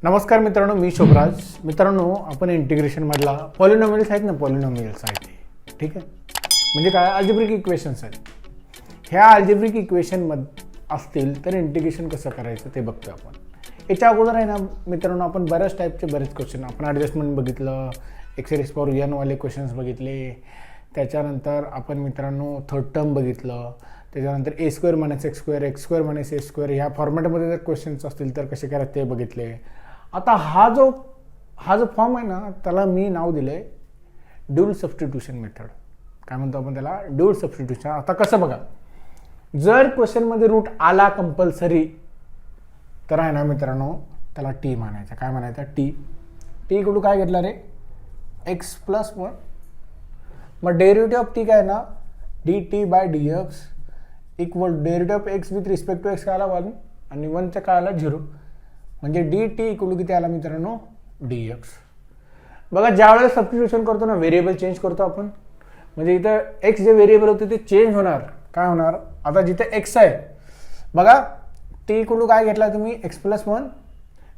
नमस्कार मित्रांनो, मी शोभराज. मित्रांनो, आपण इंटिग्रेशनमधला पॉलिनॉमियल्स आहेत ना, पॉलिनॉमियल्स आहेत ते, ठीक आहे. म्हणजे काय, अल्जेब्रिक इक्वेशन्स आहेत. ह्या अल्जेब्रिक इक्वेशनमध्ये असतील तर इंटिग्रेशन कसं करायचं ते बघतो आपण. याच्या अगोदर आहे ना मित्रांनो, आपण बऱ्याच टाईपचे बरेच क्वेश्चन, आपण ॲडजस्टमेंट बघितलं, एक्स रेस पॉवर एन वाले क्वेश्चन्स बघितले. त्याच्यानंतर आपण मित्रांनो थर्ड टर्म बघितलं. त्याच्यानंतर a square minus x square, x square minus a square ह्या फॉर्मॅटमध्ये जर क्वेश्चन्स असतील तर कसे करायचे ते बघितले. आता हा जो फॉर्म आहे ना, त्याला मी नाव दिलं आहे ड्यूल सबस्टिट्यूशन मेथड. काय म्हणतो आपण त्याला? Dual substitution. आता कसं बघा, जर क्वेश्चनमध्ये रूट आला कंपल्सरी तर आहे ना मित्रांनो त्याला टी मानायचा. काय म्हणायचं? टी. टी इक्वल टू काय घेतला रे? X plus one. मग डेरिव्हेटिव्ह ऑफ टी काय ना, d t by d x equal derivative of x with respect to x काय आला 1 आणि 1च्या काय आला 0. म्हणजे डी टी इक्वल टू किती आला मित्रांनो? D x. बघा, ज्या वेळेला सबस्टिट्यूशन करतो ना, व्हेरिएबल चेंज करतो आपण, म्हणजे इथं एक्स जे व्हेरिएबल होते ते चेंज होणार. काय होणार? आता जिथे एक्स आहे बघा, टी इक्वल टू काय घेतला तुम्ही? X plus one.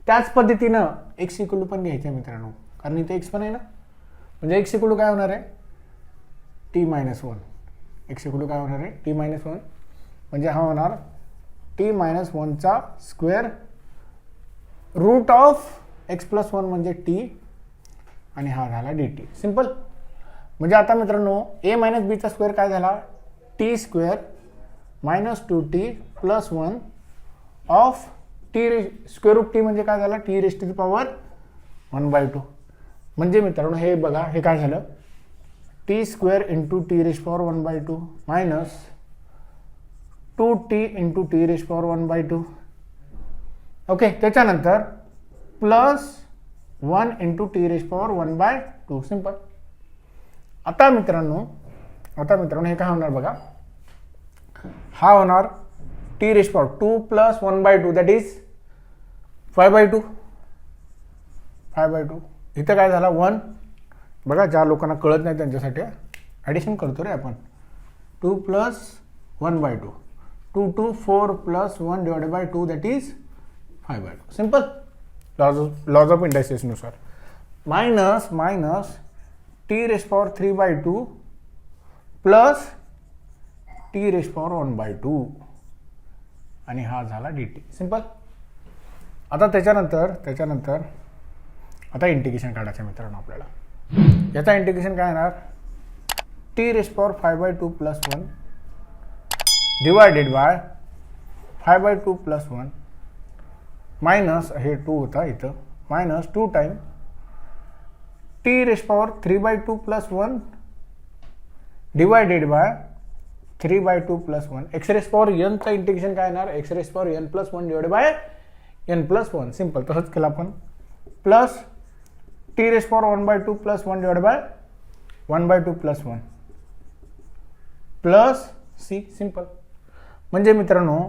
त्याच पद्धतीनं एक्स इक्वल टू पण घ्यायचं मित्रांनो, कारण इथे एक्स पण आहे ना. म्हणजे एक्स इक्वल टू काय होणार आहे? T minus one. X equal to काय होणार आहे? T minus one. म्हणजे हा होणार टी मायनस वनचा square root of x plus one म्हणजे टी आणि हा झाला डी टी. सिम्पल. म्हणजे आता मित्रांनो ए मायनस बीचा स्क्वेअर काय झाला? T square minus 2t plus one of t square root t म्हणजे काय झाला? T raise to the power 1/2. म्हणजे मित्रांनो हे बघा, हे काय झालं? T square into t raise power 1/2 minus 2t into t raise power 1/2. Okay. त्याच्यानंतर plus 1 into t raise power 1/2. Simple. आता मित्रांनो हे काय होणार बघा, हा होणार t raise power 2 plus 1/2 that is 5/2. इथं काय झाला? 1. बघा, ज्या लोकांना कळत नाही त्यांच्यासाठी ॲडिशन करतो रे आपण. 2 plus 1/2. 2 2 4 plus 1 divided by 2 that is 5/2. Simple. Laws of इंडायसेसनुसार. Minus t raise power 3/2 plus T raise power 1/2 आणि हा झाला डी टी. सिंपल. आता त्याच्यानंतर आता इंटिग्रेशन काढायचं मित्रांनो आपल्याला. याचा इंटिग्रेशन काय येणार? T raise power 5/2 plus 1 divided by 5/2 plus 1 minus हे 2 होता इथं, minus 2 time T raise power 3/2 plus 1 divided by 3/2 plus 1. X raise power N चा इंटिग्रेशन काय येणार? X raise power N plus 1 divided by N plus 1. Simple. तसंच केलं आपण. Plus T raise power 1/2 plus 1 divided by 1/2 plus 1 plus C. Simple. म्हणजे मित्रांनो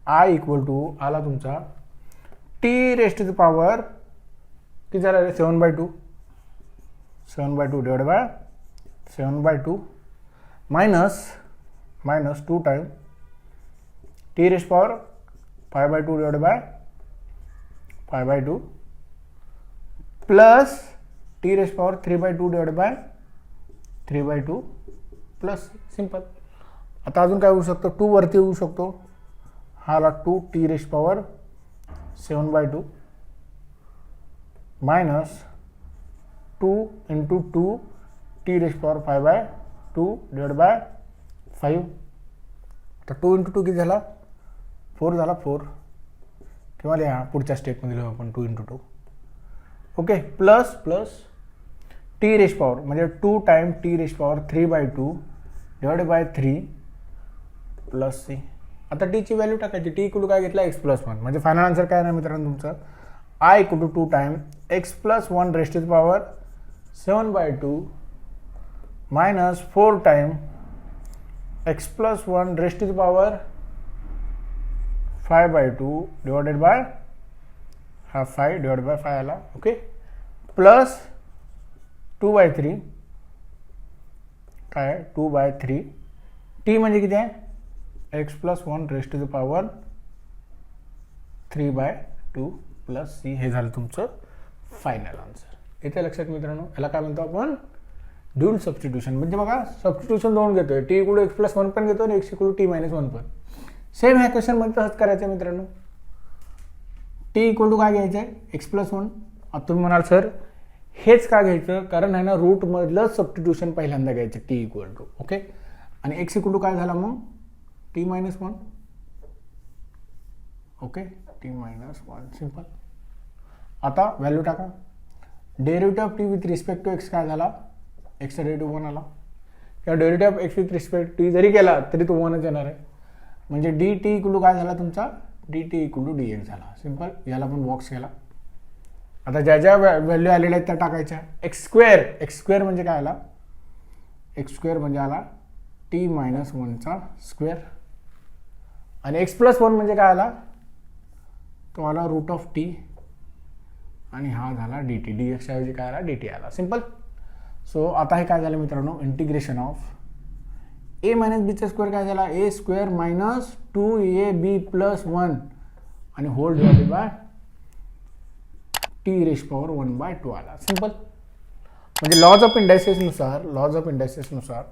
I equal to आला तुमचा T raise to the power किती झाला रे? 7/2 divided by 7/2 minus 2 time T raise power 5/2 divided by 5/2 plus T raise power 3/2 divided by 3/2 plus. Simple. आता अजून काय होऊ शकतो? 2 वरती होऊ शकतो. हा आला 2 T raise power 7/2 minus 2 into 2 T raise power 5/2 divide by 5. तर 2 इंटू 2 किती झाला? 4 झाला. 4 किंवा लिहा पुढच्या स्टेपमध्ये लिहू आपण 2 into 2. Okay. Plus T raise power म्हणजे 2 time T raise power 3/2 divided by 3 plus C. आता टीची व्हॅल्यू टाकायची. टी इक्वल टू काय घेतला? X plus 1. म्हणजे फायनल आन्सर काय आहे मित्रांनो तुमचं? I equal to 2 time X plus 1 raise to the power 7/2 minus 4 time X plus 1 raise to the power 5/2 divided by हा 5 डिवायडेड बाय 5 आला. ओके. प्लस 2/3 काय? 2/3. टी म्हणजे किती आहे? X plus 1 raise to the power 3/2 plus C, हे झालं तुमचं final answer. इथे लक्षात मित्रांनो, याला काय म्हणतो आपण ड्युअल सबस्टिट्यूशन. म्हणजे बघा सबस्टिट्यूशन दोन घेतोय, T equal to X plus one पण घेतो आणि X equal to T minus one पण. सेम ह्या क्वेश्चनमध्ये तसंच करायचं आहे मित्रांनो. टी इक्वल टू काय घ्यायचं आहे एक्स प्लस वन. आता तुम्ही म्हणाल सर हेच का घ्यायचं, कारण आहे ना रूटमधलं सबस्टिट्यूशन पहिल्यांदा घ्यायचं टी इक्वल टू. ओके, आणि एक्स इक्वल टू काय झाला मग T minus one. Okay, T minus one simple. आता व्हॅल्यू टाका. Derivative of T with respect to x काय झाला, एक्सचा डेरिव्हेटिव्ह वन आला. किंवा derivative of x with respect T जरी केला तरी तो वनच येणार आहे. म्हणजे डी टी इक्वल टू काय झाला तुमचा, D T equal to D X simple. सिंपल. याला पण बॉक्स केला. आता ज्या ज्या व्हॅल्यू आलेल्या आहेत त्या टाकायच्या. एक्स स्क्वेअर म्हणजे काय आला, एक्स स्क्वेअर म्हणजे आला टी मायनस वनचा स्क्वेअर. आणि एक्स प्लस वन म्हणजे काय आला, तो आला रूट ऑफ टी. आणि हा झाला डी टी. डी एक्सच्या ऐवजी काय आला, डी टी आला. सिंपल. सो आता हे काय झालं मित्रांनो, इंटिग्रेशन ऑफ ए मायनस बीचा स्क्वेअर काय झाला, ए स्क्वेअर मायनस 2ab प्लस 1 आणि hole divided by T raise power 1/2 आला. सिंपल. म्हणजे लॉज ऑफ इंडायसेसनुसार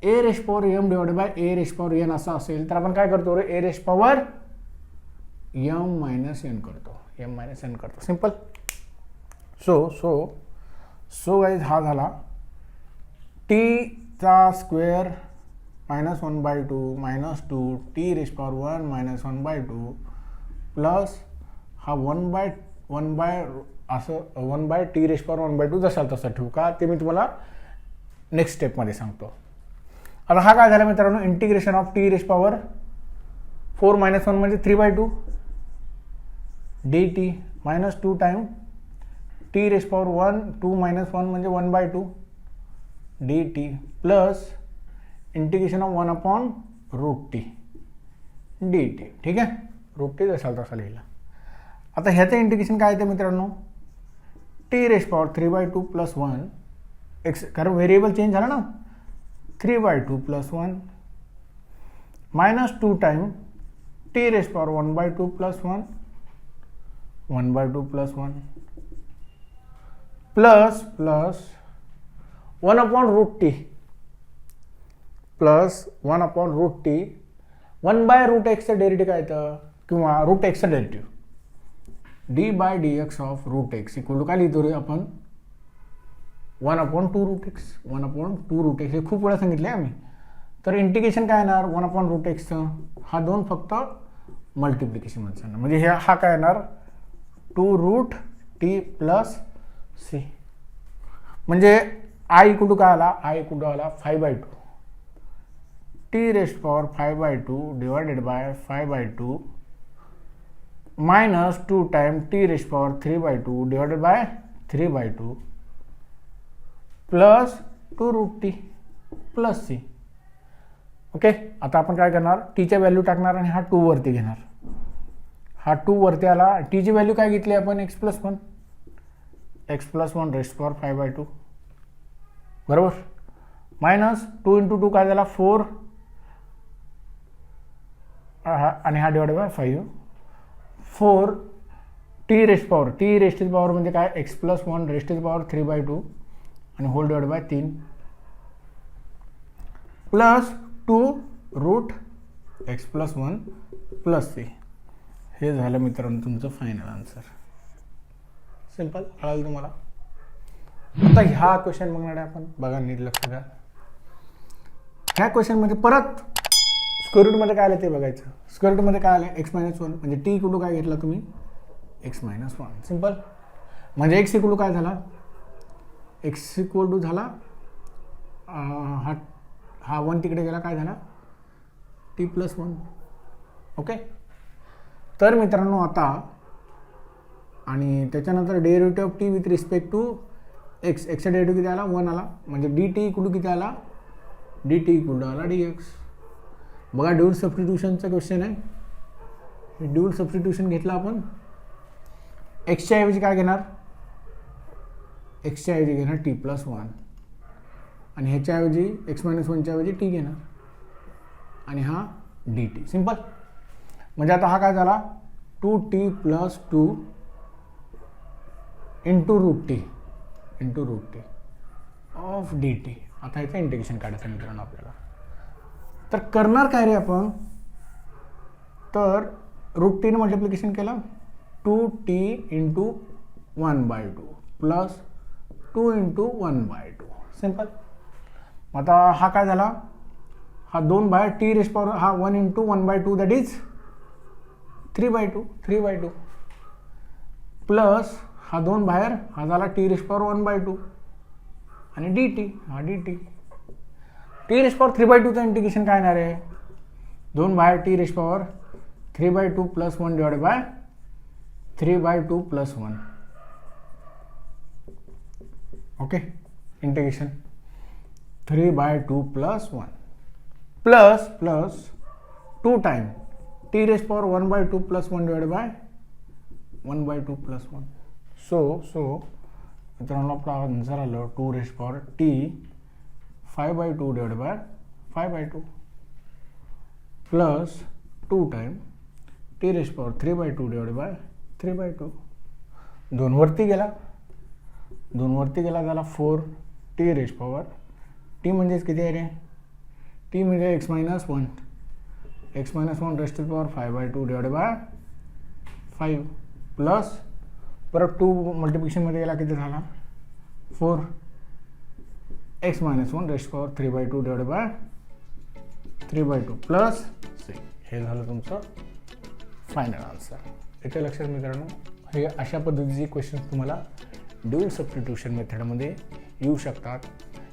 ए रेश पॉवर एम डिवायडेड बाय ए रेश पॉवर एन असं असेल तर आपण काय करतो रे, ए रेश पॉवर एम मायनस एन करतो. सिंपल. सो गाईज हा झाला टी चा square minus 1/2 minus 2 T raise power 1 minus 1/2 plus हा 1/1 असं 1 टी रेश पॉवर 1/2 जसाल तसं ठेवू का, ते मी तुम्हाला नेक्स्ट स्टेपमध्ये सांगतो. आता हा काय झाला मित्रांनो, integration of T raise power 4 minus 1 म्हणजे 3/2 D T minus 2 time t raise power 1 2 minus 1 म्हणजे 1/2 D T plus integration of 1/√t D T. ठीक आहे, रूट टी जसाल तसा लिहिला. आता ह्याचं इंटिग्रेशन काय येतं मित्रांनो, t raise power 3/2 plus 1 x, कारण व्हेरिएबल चेंज झाला ना, 3/2 plus 1 minus 2 time t raise power 1/2 plus 1 1/2 plus 1 plus 1/√t plus 1/√t 1/√x derivative काय येतं, किंवा रूट एक्सचं derivative d/dx of root x equal to काय लिहितो रे आपण 1/2√x. 1/2√x हे खूप वेळा सांगितले आम्ही. तर इंटिग्रेशन काय येणार 1/√xचं, हा दोन फक्त मल्टिप्लिकेशन मध्ये, म्हणजे हा काय येणार 2√t प्लस सी. म्हणजे आय इक्वल टू काय आला, आय इक्वल टू आला 5/2 t raise power 5/2 divided by 5/2 minus 2 time t raise power 3/2 divided by 3/2 plus 2√t plus c. Okay, आता आपण काय करणार, टीच्या व्हॅल्यू टाकणार आणि हा 2 वरती घेणार. हा 2 वरती आला, टीची व्हॅल्यू काय घेतली आपण एक्स प्लस 1 रेश पॉवर 5/2 बरोबर, मायनस 2 × 2 काय झाला 4 आणि हा divide by 5 4 T raise power म्हणजे काय x plus 1 raise to power 3/2 आणि whole divide by 3 plus 2√x plus 1 plus C. हे झालं मित्रांनो तुमचं फायनल आन्सर. सिंपल. कळालं तुम्हाला. आता ह्या क्वेश्चन बघणार आहे आपण, बघा नीट लक्ष द्या. ह्या क्वेश्चनमध्ये परत स्क्वेअर रूटमध्ये काय आलं ते बघायचं. स्क्वेअर रूटमध्ये काय आलं x - 1 म्हणजे टी इक्वल टू काय घेतला तुम्ही x - 1. सिंपल. म्हणजे x इक्वल टू काय झाला, x इक्वल टू झाला हा 1 तिकडे गेला काय झाला t प्लस 1. ओके, तर मित्रांनो आता आणि त्याच्यानंतर derivative of T with respect to X, एक्सचा डेरिव्हेटिव्ह किती आला 1 आला, म्हणजे डी टी इक्वल टू किती आला, डी टी इक्वल टू आला dx. बघा ड्युअल सबस्टिट्यूशनचा क्वेश्चन आहे. ड्युअल सबस्टिट्यूशन घेतला आपण, एक्सच्या ऐवजी काय घेणार, एक्सच्या ऐवजी घेणार टी प्लस 1 आणि ह्याच्याऐवजी x - 1च्या ऐवजी टी घेणार आणि हा डी टी. सिंपल. म्हणजे आता हा काय झाला 2t plus 2 into root T of D T. आता याचं इंटिग्रेशन काढायचं मित्रांनो आपल्याला. तर करणार काय रे आपण, तर रूट टीने मल्टिप्लिकेशन केलं 2t into 1/2 plus 2 into 1/2. Simple. आता हा काय झाला, हा 2 बाय टी रेस पॉवर, हा 1 इंटू 1/2 दॅट इज 3/2 प्लस हा 2 बाहेर, हा झाला टी रेस पॉवर 1/2 आणि डी टी, हा d t. T raise power 3/2चं इंटिग्रेशन काय येणार आहे, 2 बाहेर t raise power 3/2 plus 1 divide by 3/2 plus 1. Okay, integration 3/2 plus 1 plus 2 time T raise power 1/2 plus 1 divide by 1/2 plus 1. So मित्रांनो आपला answer आलं 2 raise power t 5/2 divide by 5/2 plus 2 time T raise power 3/2 divide by 3/2. 2 वरती गेला झाला 4 T raise power, T म्हणजेच किती आहे रे, टी म्हणजे X minus 1 raise to power 5/2 divide by 5 plus परत 2 मल्टिप्लिकेशनमध्ये गेला किती झाला 4 X minus 1 raise power 3/2 divide by 3/2 plus 6. हे झालं तुमचं फायनल आन्सर. इथे लक्षात मित्रांनो, हे अशा पद्धतीचे क्वेश्चन तुम्हाला ड्युअल सबस्टिट्यूशन मेथडमध्ये येऊ शकतात.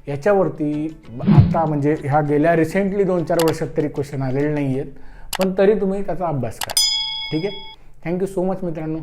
याच्यावरती आता म्हणजे ह्या गेल्या रिसेंटली 2-4 वर्षात तरी क्वेश्चन आलेले नाही आहेत, पण तरी तुम्ही त्याचा अभ्यास करा. ठीक आहे. थँक्यू सो मच मित्रांनो.